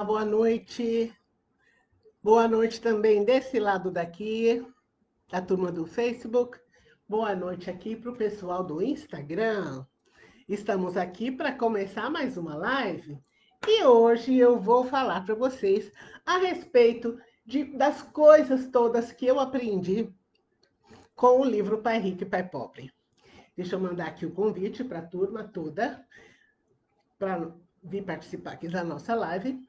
Boa noite. Boa noite também desse lado daqui, da turma do Facebook. Boa noite aqui para o pessoal do Instagram. Estamos aqui para começar mais uma live e hoje eu vou falar para vocês a respeito das coisas todas que eu aprendi com o livro Pai Rico e Pai Pobre. Deixa eu mandar aqui o convite para a turma toda para vir participar aqui da nossa live.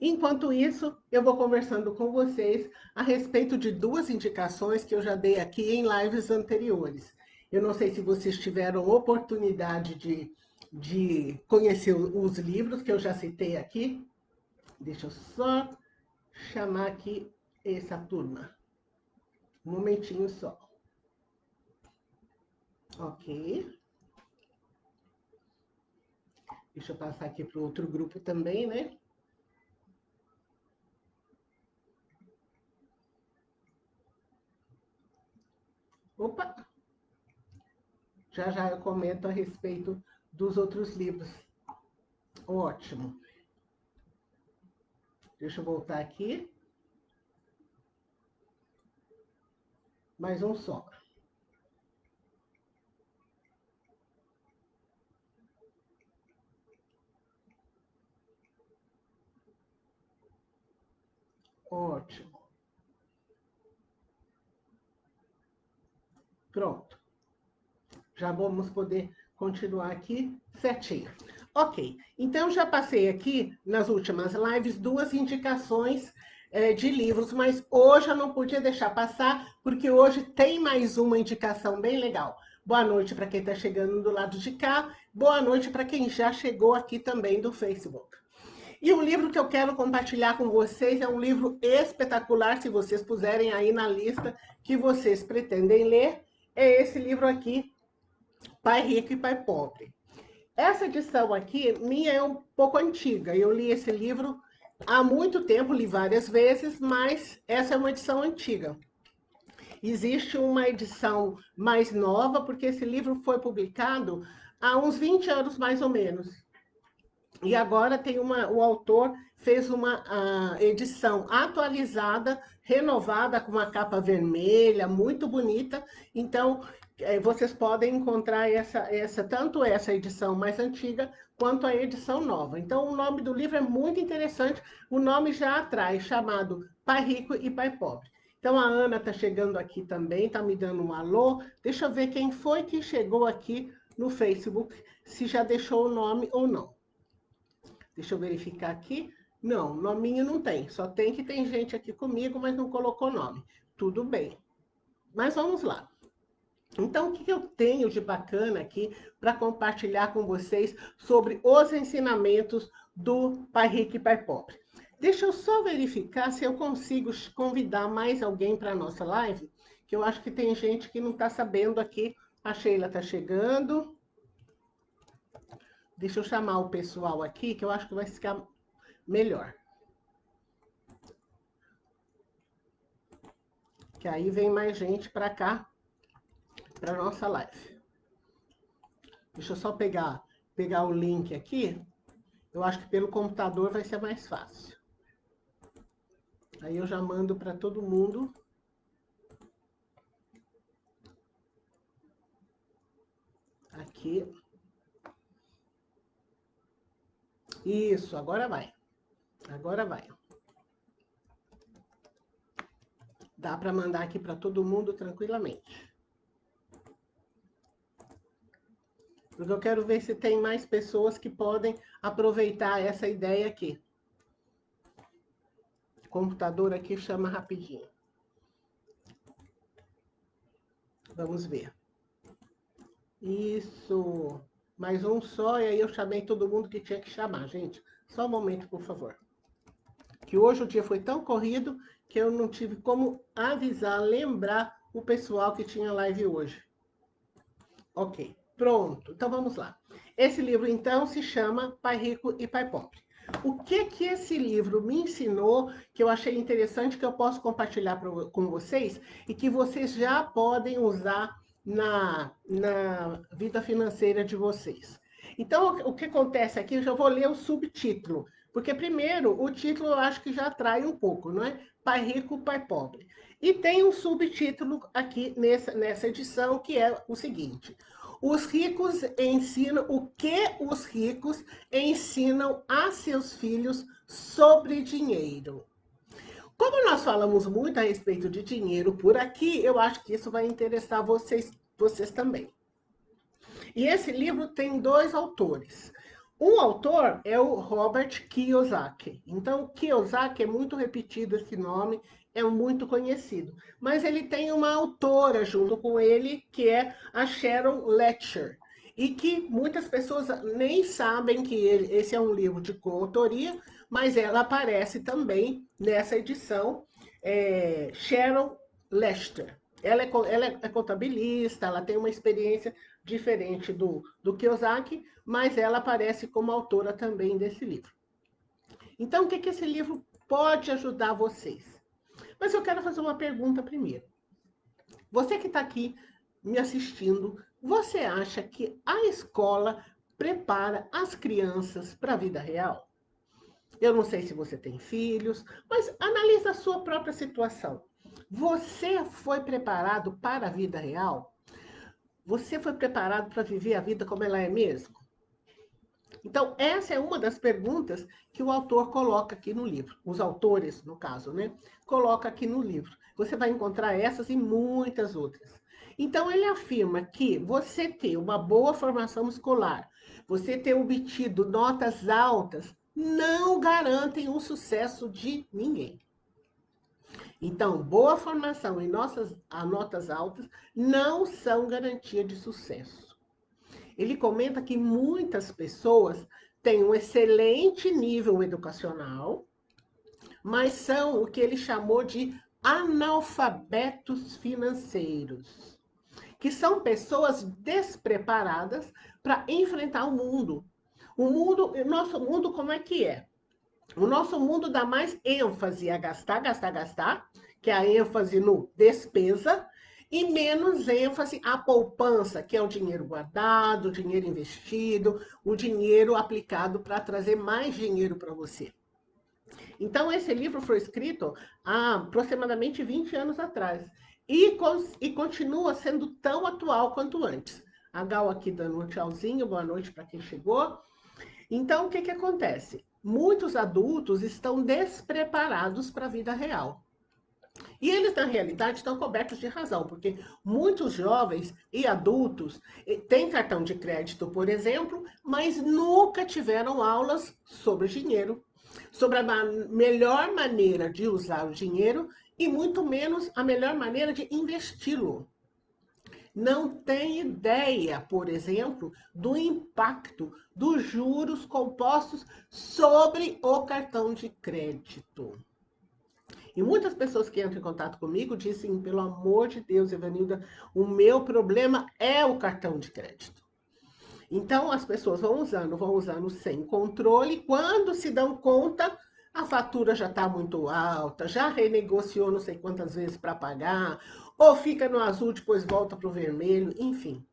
Enquanto isso, eu vou conversando com vocês a respeito de duas indicações que eu já dei aqui em lives anteriores. Eu não sei se vocês tiveram oportunidade de conhecer os livros que eu já citei aqui. Deixa eu só chamar aqui essa turma. Um momentinho só. Ok. Deixa eu passar aqui para o outro grupo também, né? Opa! Já eu comento a respeito dos outros livros. Ótimo. Deixa eu voltar aqui. Mais um só. Ótimo. Pronto. Já vamos poder continuar aqui certinho. Ok, então já passei aqui nas últimas lives duas indicações de livros, mas hoje eu não podia deixar passar, porque hoje tem mais uma indicação bem legal. Boa noite para quem está chegando do lado de cá, boa noite para quem já chegou aqui também do Facebook. E o livro que eu quero compartilhar com vocês é um livro espetacular, se vocês puserem aí na lista que vocês pretendem ler, é esse livro aqui, Pai Rico e Pai Pobre. Essa edição aqui, minha, é um pouco antiga. Eu li esse livro há muito tempo, li várias vezes, mas essa é uma edição antiga. Existe uma edição mais nova, porque esse livro foi publicado há uns 20 anos, mais ou menos. E agora tem o autor fez uma edição atualizada, renovada, com uma capa vermelha, muito bonita. Então, vocês podem encontrar tanto essa edição mais antiga, quanto a edição nova. Então, o nome do livro é muito interessante, o nome já atrai, chamado Pai Rico e Pai Pobre. Então, a Ana está chegando aqui também, está me dando um alô. Deixa eu ver quem foi que chegou aqui no Facebook, se já deixou o nome ou não. Deixa eu verificar aqui. Não, nominho não tem. Só tem que tem gente aqui comigo, mas não colocou nome. Tudo bem. Mas vamos lá. Então, o que eu tenho de bacana aqui para compartilhar com vocês sobre os ensinamentos do Pai Rico e Pai Pobre? Deixa eu só verificar se eu consigo convidar mais alguém para a nossa live, que eu acho que tem gente que não está sabendo aqui. A Sheila está chegando. Deixa eu chamar o pessoal aqui, que eu acho que vai ficar melhor. Que aí vem mais gente para cá, para nossa live. Deixa eu só pegar o link aqui. Eu acho que pelo computador vai ser mais fácil. Aí eu já mando para todo mundo. Aqui. Isso, agora vai. Agora vai. Dá para mandar aqui para todo mundo tranquilamente. Porque eu quero ver se tem mais pessoas que podem aproveitar essa ideia aqui. O computador aqui chama rapidinho. Vamos ver. Isso. Mais um só, e aí eu chamei todo mundo que tinha que chamar, gente. Só um momento, por favor. Que hoje o dia foi tão corrido que eu não tive como avisar, lembrar o pessoal que tinha live hoje. Ok, pronto. Então vamos lá. Esse livro, então, se chama Pai Rico e Pai Pobre. O que esse livro me ensinou, que eu achei interessante, que eu posso compartilhar com vocês, e que vocês já podem usar na vida financeira de vocês. Então, o que acontece aqui, eu já vou ler o subtítulo. Porque, primeiro, o título eu acho que já atrai um pouco, não é? Pai Rico, Pai Pobre. E tem um subtítulo aqui nessa edição, que é o seguinte: os ricos ensinam o que os ricos ensinam a seus filhos sobre dinheiro. Como nós falamos muito a respeito de dinheiro por aqui, eu acho que isso vai interessar vocês também. E esse livro tem dois autores. Um autor é o Robert Kiyosaki. Então, Kiyosaki é muito repetido esse nome, é muito conhecido. Mas ele tem uma autora junto com ele, que é a Sharon Lecter. E que muitas pessoas nem sabem que esse é um livro de coautoria, mas ela aparece também nessa edição, Sharon Lecter. Ela é contabilista, ela tem uma experiência diferente do Kiyosaki, mas ela aparece como autora também desse livro. Então, o que esse livro pode ajudar vocês? Mas eu quero fazer uma pergunta primeiro. Você que está aqui me assistindo, você acha que a escola prepara as crianças para a vida real? Eu não sei se você tem filhos, mas analisa a sua própria situação. Você foi preparado para a vida real? Você foi preparado para viver a vida como ela é mesmo? Então, essa é uma das perguntas que o autor coloca aqui no livro. Os autores, no caso, né? Coloca aqui no livro. Você vai encontrar essas e muitas outras. Então, ele afirma que você ter uma boa formação escolar, você ter obtido notas altas, não garantem o sucesso de ninguém. Então, boa formação e notas altas não são garantia de sucesso. Ele comenta que muitas pessoas têm um excelente nível educacional, mas são o que ele chamou de analfabetos financeiros, que são pessoas despreparadas para enfrentar o mundo. O nosso mundo, como é que é? O nosso mundo dá mais ênfase a gastar, gastar, gastar, que é a ênfase no despesa, e menos ênfase à poupança, que é o dinheiro guardado, o dinheiro investido, o dinheiro aplicado para trazer mais dinheiro para você. Então, esse livro foi escrito há aproximadamente 20 anos atrás e continua sendo tão atual quanto antes. A Gal aqui dando um tchauzinho, boa noite para quem chegou. Então, o que acontece? Muitos adultos estão despreparados para a vida real. E eles, na realidade, estão cobertos de razão, porque muitos jovens e adultos têm cartão de crédito, por exemplo, mas nunca tiveram aulas sobre dinheiro, sobre a melhor maneira de usar o dinheiro e muito menos a melhor maneira de investi-lo. Não tem ideia, por exemplo, do impacto dos juros compostos sobre o cartão de crédito. E muitas pessoas que entram em contato comigo dizem, pelo amor de Deus, Evanilda, o meu problema é o cartão de crédito. Então, as pessoas vão usando sem controle. Quando se dão conta, a fatura já está muito alta, já renegociou não sei quantas vezes para pagar, ou fica no azul, depois volta para o vermelho, enfim.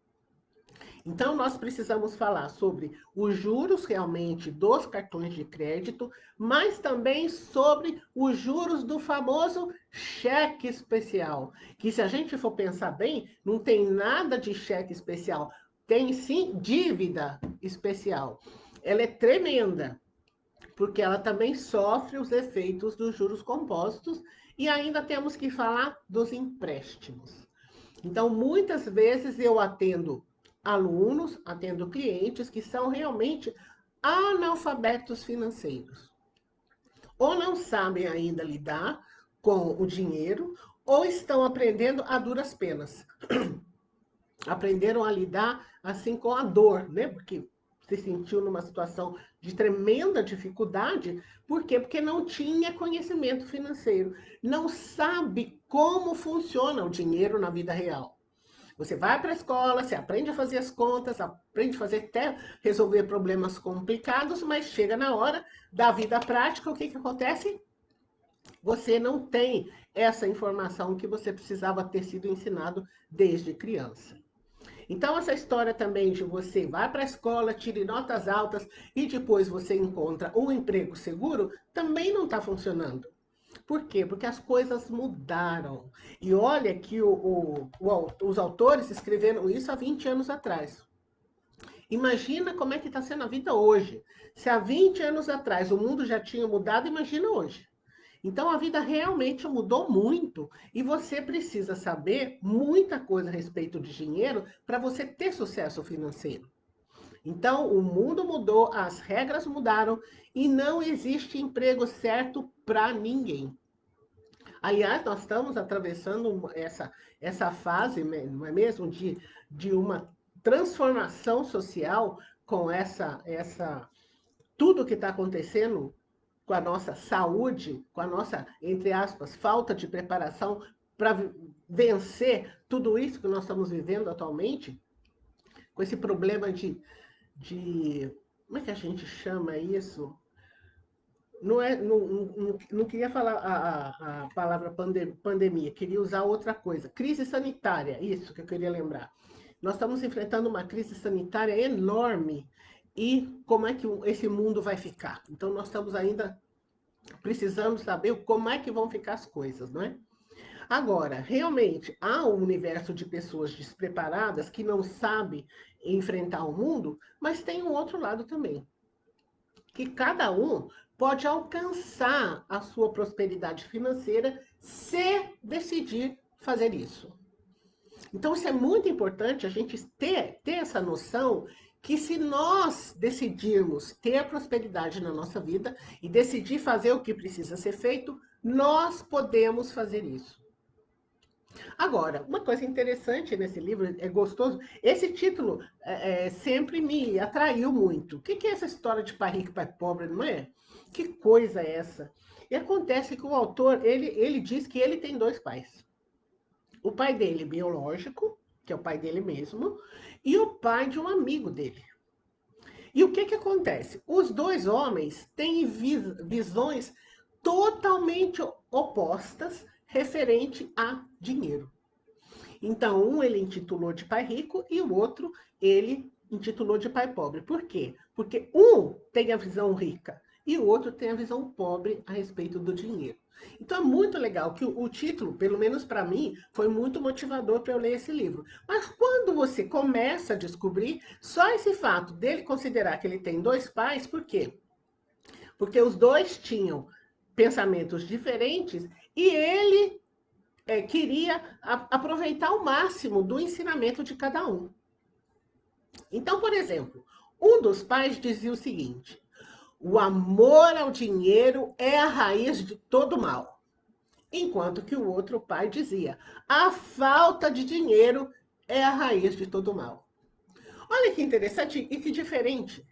Então, nós precisamos falar sobre os juros realmente dos cartões de crédito, mas também sobre os juros do famoso cheque especial, que se a gente for pensar bem, não tem nada de cheque especial, tem sim dívida especial. Ela é tremenda, porque ela também sofre os efeitos dos juros compostos e ainda temos que falar dos empréstimos. Então, muitas vezes eu atendo alunos, atendo clientes que são realmente analfabetos financeiros. Ou não sabem ainda lidar com o dinheiro, ou estão aprendendo a duras penas. Aprenderam a lidar assim com a dor, né? Porque se sentiu numa situação de tremenda dificuldade. Por quê? Porque não tinha conhecimento financeiro. Não sabe como funciona o dinheiro na vida real. Você vai para a escola, você aprende a fazer as contas, aprende a fazer até resolver problemas complicados, mas chega na hora da vida prática, o que acontece? Você não tem essa informação que você precisava ter sido ensinado desde criança. Então, essa história também de você vai para a escola, tire notas altas e depois você encontra um emprego seguro, também não está funcionando. Por quê? Porque as coisas mudaram. E olha que os autores escreveram isso há 20 anos atrás. Imagina como é que está sendo a vida hoje. Se há 20 anos atrás o mundo já tinha mudado, imagina hoje. Então a vida realmente mudou muito e você precisa saber muita coisa a respeito de dinheiro para você ter sucesso financeiro. Então o mundo mudou, as regras mudaram e não existe emprego certo para ninguém. Aliás, nós estamos atravessando essa fase, não é mesmo, de uma transformação social com tudo que está acontecendo com a nossa saúde, com a nossa, entre aspas, falta de preparação para vencer tudo isso que nós estamos vivendo atualmente, com esse problema de como é que a gente chama isso? Não queria falar a palavra pandemia, queria usar outra coisa. Crise sanitária, isso que eu queria lembrar. Nós estamos enfrentando uma crise sanitária enorme e como é que esse mundo vai ficar? Então, nós estamos ainda precisando saber como é que vão ficar as coisas, não é? Agora, realmente, há um universo de pessoas despreparadas que não sabem enfrentar o mundo, mas tem um outro lado também, que cada um pode alcançar a sua prosperidade financeira se decidir fazer isso. Então, isso é muito importante a gente ter essa noção que se nós decidirmos ter a prosperidade na nossa vida e decidir fazer o que precisa ser feito, nós podemos fazer isso. Agora, uma coisa interessante nesse livro, é gostoso, esse título sempre me atraiu muito. O que é essa história de pai rico e pai pobre, não é? Que coisa é essa? E acontece que o autor, ele diz que ele tem dois pais. O pai dele biológico, que é o pai dele mesmo, e o pai de um amigo dele. E o que acontece? Os dois homens têm visões totalmente opostas referente a dinheiro. Então, um ele intitulou de pai rico e o outro ele intitulou de pai pobre. Por quê? Porque um tem a visão rica e o outro tem a visão pobre a respeito do dinheiro. Então é muito legal que o título, pelo menos para mim, foi muito motivador para eu ler esse livro. Mas quando você começa a descobrir só esse fato dele considerar que ele tem dois pais, por quê? Porque os dois tinham pensamentos diferentes e ele queria aproveitar o máximo do ensinamento de cada um. Então, por exemplo, um dos pais dizia o seguinte: o amor ao dinheiro é a raiz de todo mal. Enquanto que o outro pai dizia: a falta de dinheiro é a raiz de todo mal. Olha que interessante e que diferente.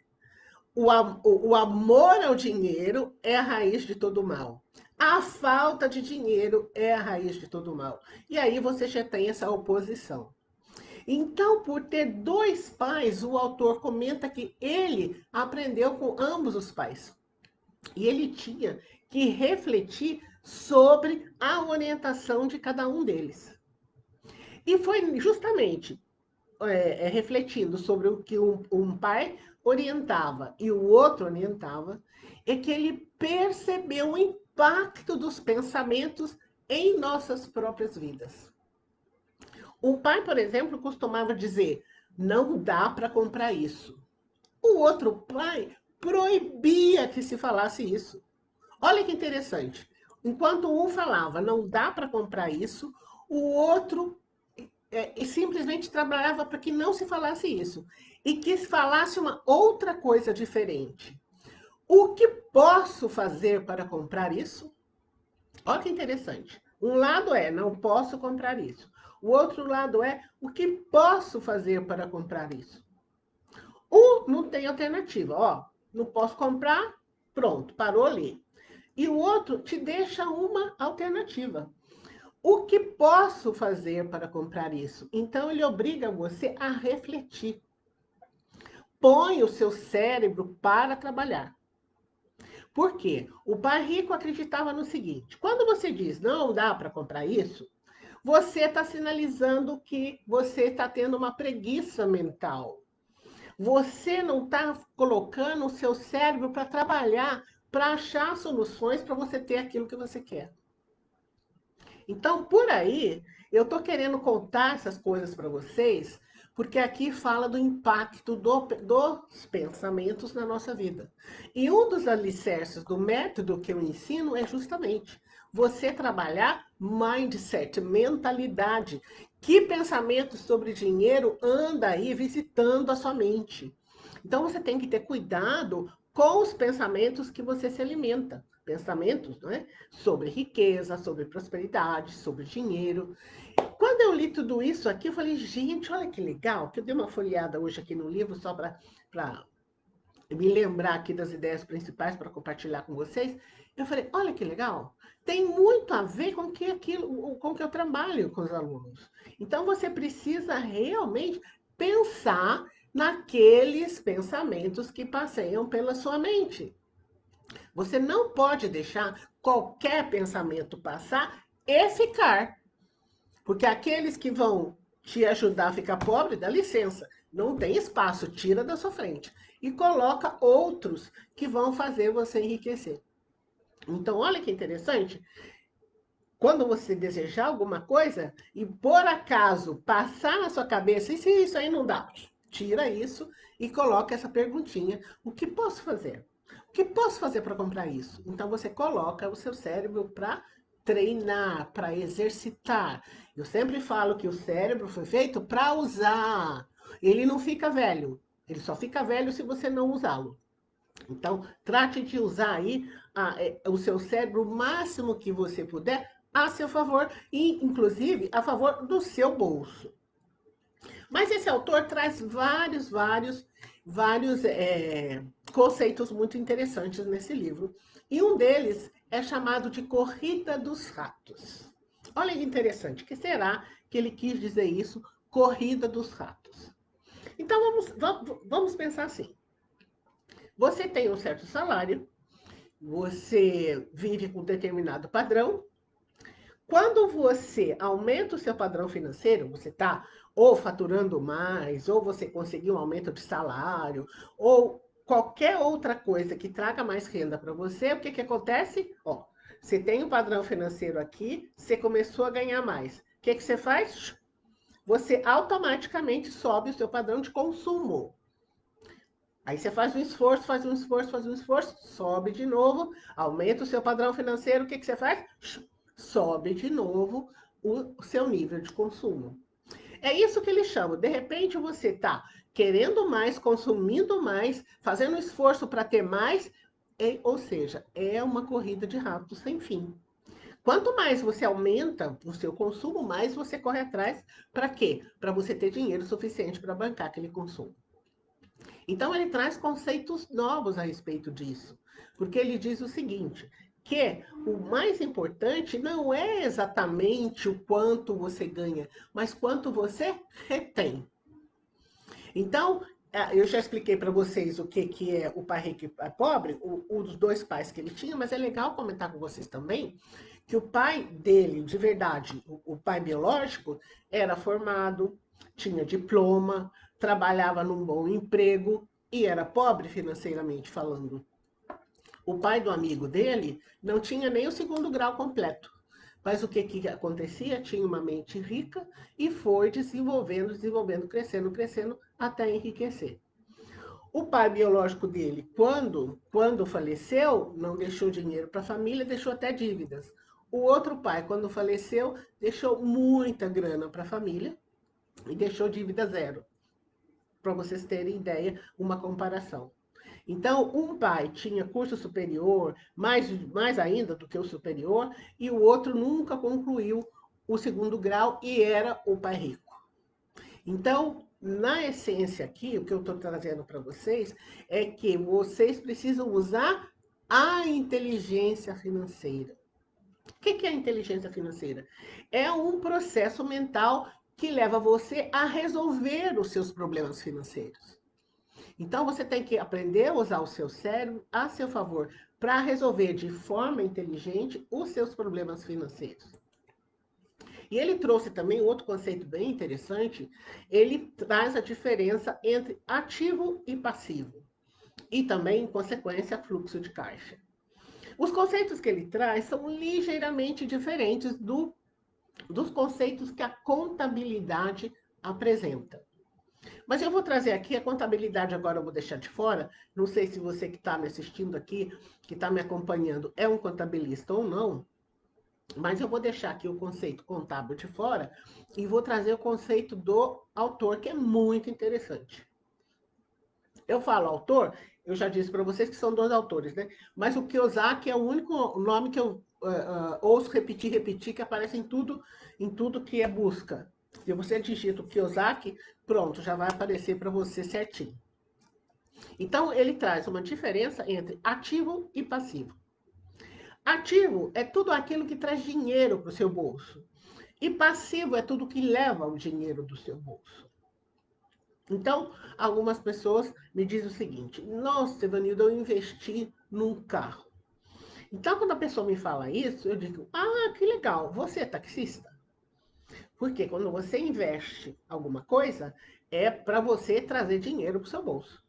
O amor ao dinheiro é a raiz de todo mal. A falta de dinheiro é a raiz de todo mal. E aí você já tem essa oposição. Então, por ter dois pais, o autor comenta que ele aprendeu com ambos os pais. E ele tinha que refletir sobre a orientação de cada um deles. E foi justamente refletindo sobre o que um pai orientava e o outro orientava, é que ele percebeu o impacto dos pensamentos em nossas próprias vidas. O pai, por exemplo, costumava dizer: não dá para comprar isso. O outro pai proibia que se falasse isso. Olha que interessante. Enquanto um falava: não dá para comprar isso, o outro simplesmente trabalhava para que não se falasse isso e que se falasse uma outra coisa diferente. O que posso fazer para comprar isso? Olha que interessante. Um lado é: não posso comprar isso. O outro lado é: o que posso fazer para comprar isso? Um não tem alternativa. Ó, não posso comprar, pronto, parou ali. E o outro te deixa uma alternativa. O que posso fazer para comprar isso? Então ele obriga você a refletir. Põe o seu cérebro para trabalhar. Por quê? O pai rico acreditava no seguinte: quando você diz não dá para comprar isso, você está sinalizando que você está tendo uma preguiça mental. Você não está colocando o seu cérebro para trabalhar, para achar soluções para você ter aquilo que você quer. Então, por aí, eu estou querendo contar essas coisas para vocês, porque aqui fala do impacto dos pensamentos na nossa vida. E um dos alicerces do método que eu ensino é justamente você trabalhar mindset, mentalidade. Que pensamento sobre dinheiro anda aí visitando a sua mente? Então, você tem que ter cuidado com os pensamentos que você se alimenta. Pensamentos, não é? Sobre riqueza, sobre prosperidade, sobre dinheiro. Quando eu li tudo isso aqui, eu falei, gente, olha que legal, que eu dei uma folheada hoje aqui no livro só para me lembrar aqui das ideias principais para compartilhar com vocês. Eu falei, olha que legal, tem muito a ver com com que eu trabalho com os alunos. Então você precisa realmente pensar naqueles pensamentos que passeiam pela sua mente. Você não pode deixar qualquer pensamento passar e ficar. Porque aqueles que vão te ajudar a ficar pobre, dá licença. Não tem espaço, tira da sua frente. E coloca outros que vão fazer você enriquecer. Então, olha que interessante. Quando você desejar alguma coisa e por acaso passar na sua cabeça, e se isso aí não dá? Tira isso e coloca essa perguntinha. O que posso fazer? O que posso fazer para comprar isso? Então você coloca o seu cérebro para treinar, para exercitar. Eu sempre falo que o cérebro foi feito para usar. Ele não fica velho. Ele só fica velho se você não usá-lo. Então, trate de usar aí o seu cérebro o máximo que você puder a seu favor e, inclusive, a favor do seu bolso. Mas esse autor traz vários conceitos muito interessantes nesse livro. E um deles é chamado de Corrida dos Ratos. Olha que interessante, que será que ele quis dizer isso, Corrida dos Ratos? Então vamos pensar assim. Você tem um certo salário, você vive com um determinado padrão. Quando você aumenta o seu padrão financeiro, você está ou faturando mais, ou você conseguiu um aumento de salário, ou qualquer outra coisa que traga mais renda para você, o que que acontece? Ó, você tem um padrão financeiro aqui, você começou a ganhar mais. O que que você faz? Você automaticamente sobe o seu padrão de consumo. Aí você faz um esforço, faz um esforço, faz um esforço, sobe de novo, aumenta o seu padrão financeiro, o que que você faz? Sobe de novo o seu nível de consumo. É isso que eles chamam. De repente você está querendo mais, consumindo mais, fazendo esforço para ter mais, ou seja, é uma corrida de ratos sem fim. Quanto mais você aumenta o seu consumo, mais você corre atrás. Para quê? Para você ter dinheiro suficiente para bancar aquele consumo. Então ele traz conceitos novos a respeito disso, porque ele diz o seguinte, que o mais importante não é exatamente o quanto você ganha, mas quanto você retém. Então, eu já expliquei para vocês o que é o pai rico e o pai pobre, os dois pais que ele tinha, mas é legal comentar com vocês também que o pai dele, de verdade, o pai biológico, era formado, tinha diploma, trabalhava num bom emprego e era pobre financeiramente falando. O pai do amigo dele não tinha nem o segundo grau completo. Mas o que acontecia? Tinha uma mente rica e foi desenvolvendo, crescendo, até enriquecer. O pai biológico dele, quando faleceu, não deixou dinheiro para a família, deixou até dívidas. O outro pai, quando faleceu, deixou muita grana para a família e deixou dívida zero. Para vocês terem ideia, uma comparação. Então, um pai tinha curso superior, mais ainda do que o superior, e o outro nunca concluiu o segundo grau e era o pai rico. Então, na essência aqui, o que eu estou trazendo para vocês é que vocês precisam usar a inteligência financeira. O que é a inteligência financeira? É um processo mental que leva você a resolver os seus problemas financeiros. Então, você tem que aprender a usar o seu cérebro a seu favor para resolver de forma inteligente os seus problemas financeiros. E ele trouxe também um outro conceito bem interessante, ele traz a diferença entre ativo e passivo. E também, em consequência, fluxo de caixa. Os conceitos que ele traz são ligeiramente diferentes dos conceitos que a contabilidade apresenta. Mas eu vou trazer aqui a contabilidade agora, eu vou deixar de fora. Não sei se você que está me assistindo aqui, que está me acompanhando, é um contabilista ou não. Mas eu vou deixar aqui o conceito contábil de fora e vou trazer o conceito do autor, que é muito interessante. Eu falo autor, eu já disse para vocês que são dois autores, né? Mas o Kiyosaki é o único nome que eu ouço repetir, que aparece em tudo que é busca. Se você digita o Kiyosaki, pronto, já vai aparecer para você certinho. Então, ele traz uma diferença entre ativo e passivo. Ativo é tudo aquilo que traz dinheiro para o seu bolso. E passivo é tudo que leva o dinheiro do seu bolso. Então, algumas pessoas me dizem o seguinte: nossa, Evanildo, eu investi num carro. Então, quando a pessoa me fala isso, eu digo: ah, que legal, você é taxista? Porque quando você investe alguma coisa, é para você trazer dinheiro para o seu bolso.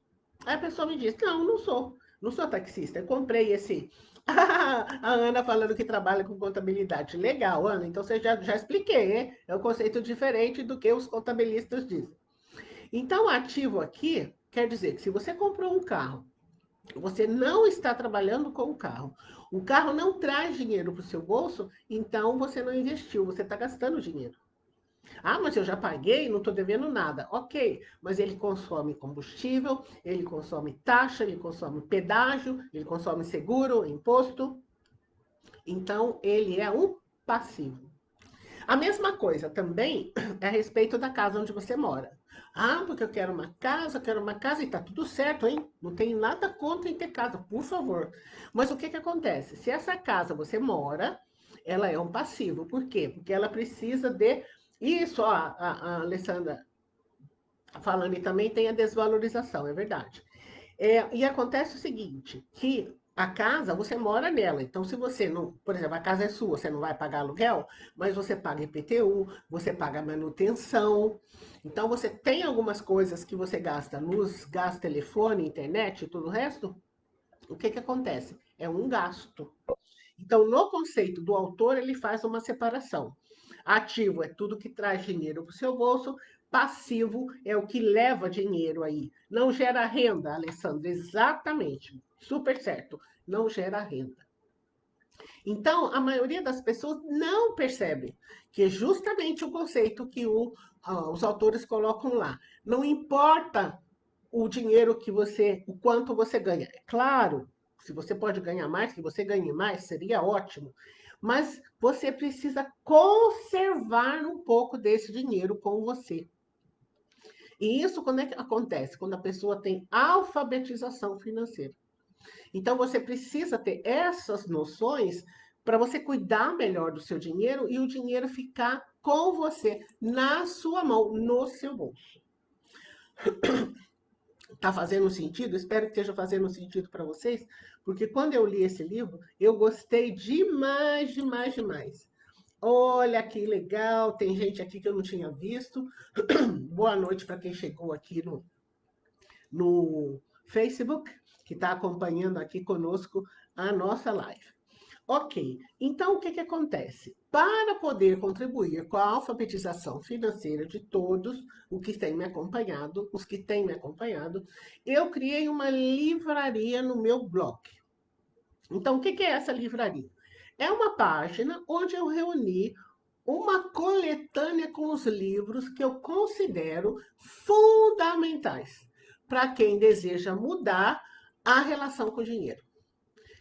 Aí a pessoa me diz: não, não sou. Não sou taxista. Eu comprei esse. A Ana falando que trabalha com contabilidade. Legal, Ana. Então você já expliquei, né? É um conceito diferente do que os contabilistas dizem. Então, ativo aqui quer dizer que se você comprou um carro, você não está trabalhando com o carro não traz dinheiro para o seu bolso, então você não investiu, você está gastando dinheiro. Ah, mas eu já paguei, não estou devendo nada. Ok, mas ele consome combustível, ele consome taxa, ele consome pedágio, ele consome seguro, imposto. Então, ele é um passivo. A mesma coisa também é a respeito da casa onde você mora. Ah, porque eu quero uma casa e tá tudo certo, hein? Não tenho nada contra em ter casa, por favor. Mas o que que acontece? Se essa casa você mora, ela é um passivo. Por quê? Porque ela precisa de... Isso, ó, a Alessandra falando, e também tem a desvalorização, é verdade. E acontece o seguinte, que a casa, você mora nela. Então, se você não... Por exemplo, a casa é sua, você não vai pagar aluguel, mas você paga IPTU, você paga manutenção. Então, você tem algumas coisas que você gasta, luz, gás, telefone, internet e tudo o resto. O que que acontece? É um gasto. Então, no conceito do autor, ele faz uma separação. Ativo é tudo que traz dinheiro para o seu bolso, passivo é o que leva dinheiro aí. Não gera renda, Alessandra, exatamente. Super certo. Não gera renda. Então, a maioria das pessoas não percebe que é justamente o conceito que os autores colocam lá. Não importa o dinheiro que você, o quanto você ganha. É claro, se você pode ganhar mais, que você ganhe mais, seria ótimo. Mas você precisa conservar um pouco desse dinheiro com você. E isso quando é que acontece? Quando a pessoa tem alfabetização financeira. Então você precisa ter essas noções para você cuidar melhor do seu dinheiro e o dinheiro ficar com você, na sua mão, no seu bolso. Tá fazendo sentido? Espero que esteja fazendo sentido para vocês, porque quando eu li esse livro, eu gostei demais, demais, demais. Olha que legal, tem gente aqui que eu não tinha visto. Boa noite para quem chegou aqui no Facebook, que está acompanhando aqui conosco a nossa live. Ok, então o que que acontece? Para poder contribuir com a alfabetização financeira de todos os que têm me acompanhado, eu criei uma livraria no meu blog. Então, o que que é essa livraria? É uma página onde eu reuni uma coletânea com os livros que eu considero fundamentais para quem deseja mudar a relação com o dinheiro.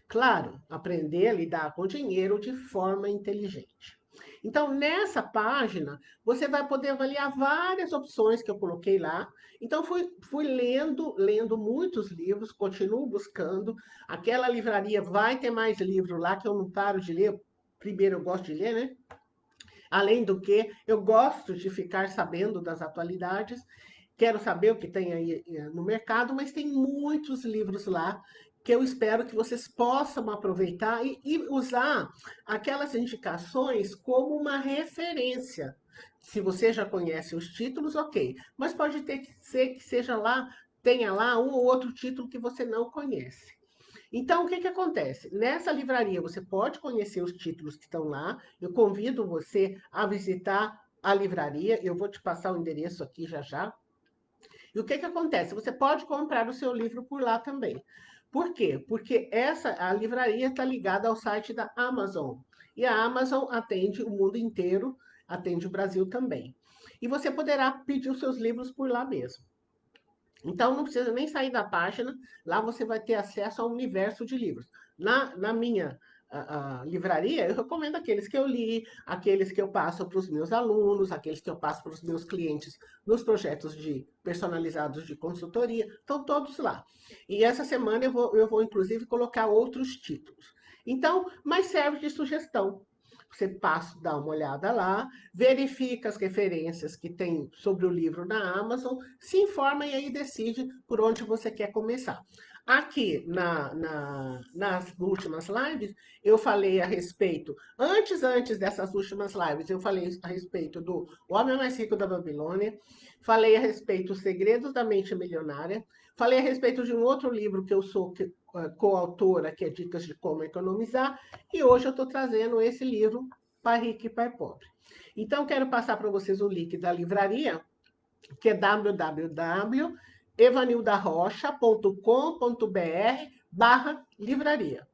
Claro, aprender a lidar com o dinheiro de forma inteligente. Então, nessa página, você vai poder avaliar várias opções que eu coloquei lá. Então, fui lendo muitos livros, continuo buscando. Aquela livraria vai ter mais livro lá que eu não paro de ler. Primeiro, eu gosto de ler, né? Além do que, eu gosto de ficar sabendo das atualidades. Quero saber o que tem aí no mercado, mas tem muitos livros lá que eu espero que vocês possam aproveitar e usar aquelas indicações como uma referência. Se você já conhece os títulos, ok. Mas pode ter que ser que seja lá, tenha lá um ou outro título que você não conhece. Então, o que que acontece? Nessa livraria, você pode conhecer os títulos que estão lá. Eu convido você a visitar a livraria. Eu vou te passar o endereço aqui já já. E o que que acontece? Você pode comprar o seu livro por lá também. Por quê? Porque a livraria está ligada ao site da Amazon. E a Amazon atende o mundo inteiro, atende o Brasil também. E você poderá pedir os seus livros por lá mesmo. Então, não precisa nem sair da página, lá você vai ter acesso ao universo de livros. Na minha a livraria, eu recomendo aqueles que eu li, aqueles que eu passo para os meus alunos, aqueles que eu passo para os meus clientes nos projetos personalizados de consultoria, estão todos lá. E essa semana eu vou inclusive colocar outros títulos. Então, mas serve de sugestão. Você passa, dá uma olhada lá, verifica as referências que tem sobre o livro na Amazon, se informa e aí decide por onde você quer começar. Aqui nas últimas lives, eu falei a respeito, antes dessas últimas lives, eu falei a respeito do O Homem Mais Rico da Babilônia, falei a respeito dos Segredos da Mente Milionária, falei a respeito de um outro livro que eu sou coautora, que é Dicas de Como Economizar, e hoje eu estou trazendo esse livro, Pai Rico e Pai Pobre. Então, quero passar para vocês o link da livraria, que é www.evanildarrocha.com.br/livraria.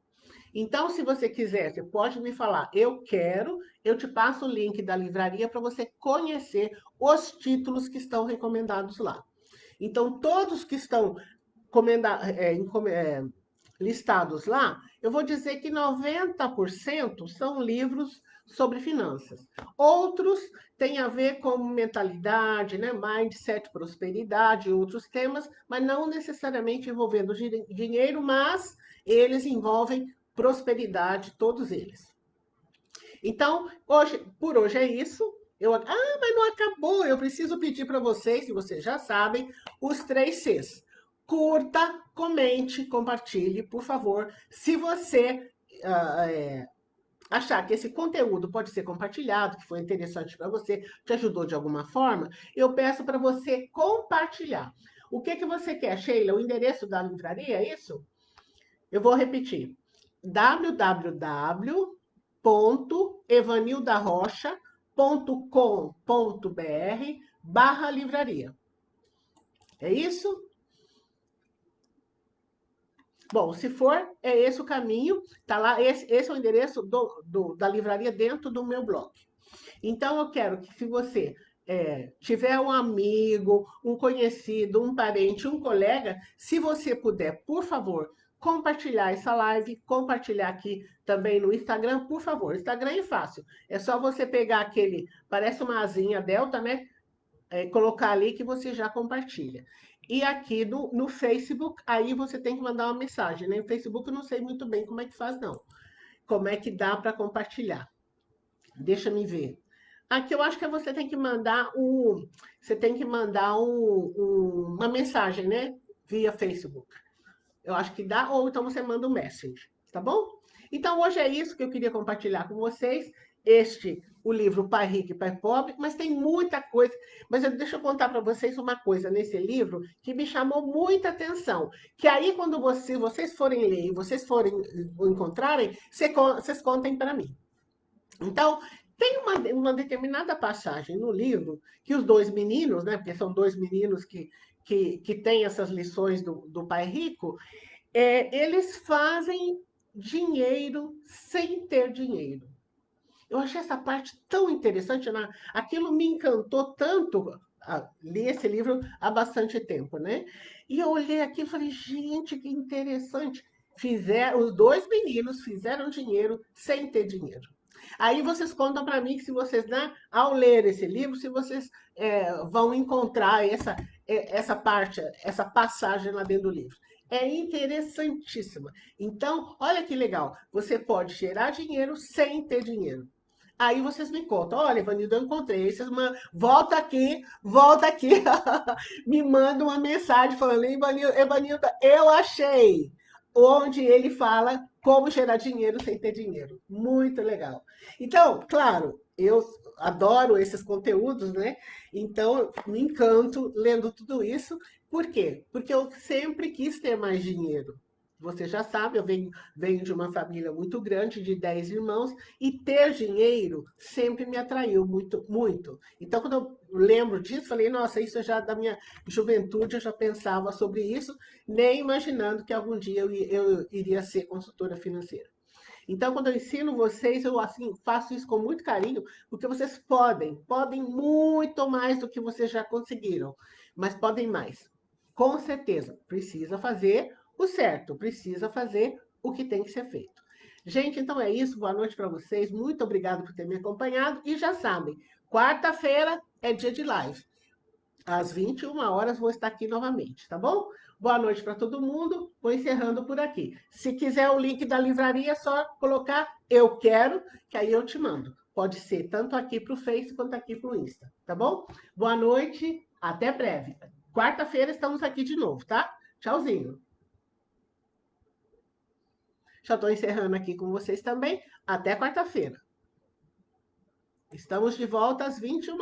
Então, se você quiser, você pode me falar, eu quero, eu te passo o link da livraria para você conhecer os títulos que estão recomendados lá. Então, todos que estão listados lá, eu vou dizer que 90% são livros sobre finanças. Outros têm a ver com mentalidade, né? Mindset, prosperidade e outros temas, mas não necessariamente envolvendo dinheiro, mas eles envolvem prosperidade, todos eles. Então, por hoje é isso. Mas não acabou. Eu preciso pedir para vocês, se vocês já sabem, os 3 Cs. Curta, comente, compartilhe, por favor. Se você achar que esse conteúdo pode ser compartilhado, que foi interessante para você, te ajudou de alguma forma, eu peço para você compartilhar. O que que você quer, Sheila? O endereço da livraria, é isso? Eu vou repetir. www.evanildarrocha.com.br/livraria. É isso? Bom, se for, é esse o caminho. Tá lá, esse é o endereço da livraria dentro do meu blog. Então, eu quero que se você tiver um amigo, um conhecido, um parente, um colega, se você puder, por favor, compartilhar essa live, compartilhar aqui também no Instagram, por favor. Instagram é fácil. É só você pegar parece uma asinha delta, né? Colocar ali que você já compartilha. E aqui no Facebook, aí você tem que mandar uma mensagem, né? No Facebook eu não sei muito bem como é que faz, não. Como é que dá para compartilhar. Deixa me ver. Aqui eu acho que você tem que mandar uma mensagem, né? Via Facebook. Eu acho que dá, ou então você manda um message, tá bom? Então hoje é isso que eu queria compartilhar com vocês. O livro Pai Rico e Pai Pobre, mas tem muita coisa. Mas deixa eu contar para vocês uma coisa nesse livro que me chamou muita atenção. Que aí, quando vocês forem ler e vocês forem encontrarem, vocês contem para mim. Então, tem uma determinada passagem no livro que os 2 meninos, né, porque são 2 meninos que têm essas lições do pai rico, eles fazem dinheiro sem ter dinheiro. Eu achei essa parte tão interessante, né? Aquilo me encantou tanto. Li esse livro há bastante tempo, né? E eu olhei aquilo e falei, gente, que interessante. Os 2 meninos fizeram dinheiro sem ter dinheiro. Aí vocês contam para mim que se vocês, né, ao ler esse livro, se vocês vão encontrar essa parte, essa passagem lá dentro do livro. É interessantíssima. Então, olha que legal. Você pode gerar dinheiro sem ter dinheiro. Aí vocês me contam, olha, Ivanilda, eu encontrei. Vocês volta aqui, me manda uma mensagem falando, Ivanilda, eu achei. onde ele fala como gerar dinheiro sem ter dinheiro. Muito legal. Então, claro, eu adoro esses conteúdos, né? Então, me encanto lendo tudo isso. Por quê? Porque eu sempre quis ter mais dinheiro. Você já sabe, venho de uma família muito grande, de 10 irmãos, e ter dinheiro sempre me atraiu muito, muito. Então, quando eu lembro disso, falei, nossa, isso já da minha juventude, eu já pensava sobre isso, nem imaginando que algum dia eu iria ser consultora financeira. Então, quando eu ensino vocês, eu assim faço isso com muito carinho, porque vocês podem muito mais do que vocês já conseguiram, mas podem mais. Com certeza, precisa fazer o certo, precisa fazer o que tem que ser feito. Gente, então é isso. Boa noite para vocês. Muito obrigado por ter me acompanhado. E já sabem, quarta-feira é dia de live. Às 21 horas vou estar aqui novamente, tá bom? Boa noite para todo mundo. Vou encerrando por aqui. Se quiser o link da livraria, é só colocar eu quero, que aí eu te mando. Pode ser tanto aqui para o Face quanto aqui para o Insta, tá bom? Boa noite, até breve. Quarta-feira estamos aqui de novo, tá? Tchauzinho. Já estou encerrando aqui com vocês também. Até quarta-feira. Estamos de volta às 21